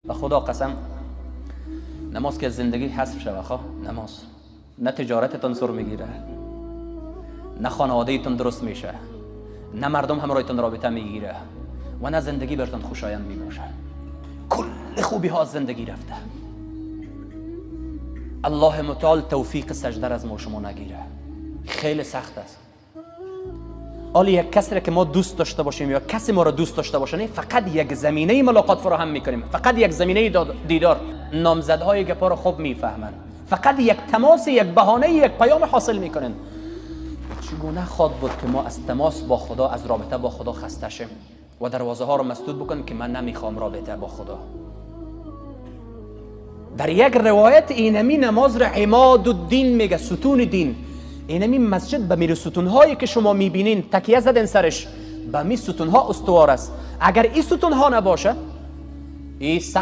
و خدا قسم نماز که از زندگی حذف شوه، نماز نه تجارتتون سر میگیره، نه خانواده‌تون درست میشه، نه مردم همراهتون رابطه میگیره و نه زندگی براتون خوشایند میباشه. کل خوبی ها از زندگی رفته. الله متعال توفیق سجده از ما شما نگیره. خیلی سخت است. حالا یک کسی را که ما دوست داشته باشیم یا کسی ما را دوست داشته باشه، فقط یک زمینه ملاقات فراهم میکنیم، فقط یک زمینه دیدار. نامزدهای گپا را خوب میفهمن، فقط یک تماس، یک بهانه، یک پیام حاصل میکنن. چگونه خواد بود که ما از تماس با خدا، از رابطه با خدا خسته شیم و دروازه ها رو مسدود بکن که من نمیخوام رابطه با خدا. در یک روایت اینمی نماز را عماد الدین میگه، ستون دین. اینمی مسجد به میری ستون هایی که شما میبینین تکیه زدن سرش، به می ستون ها استوار است. اگر این ستون ها نباشه، این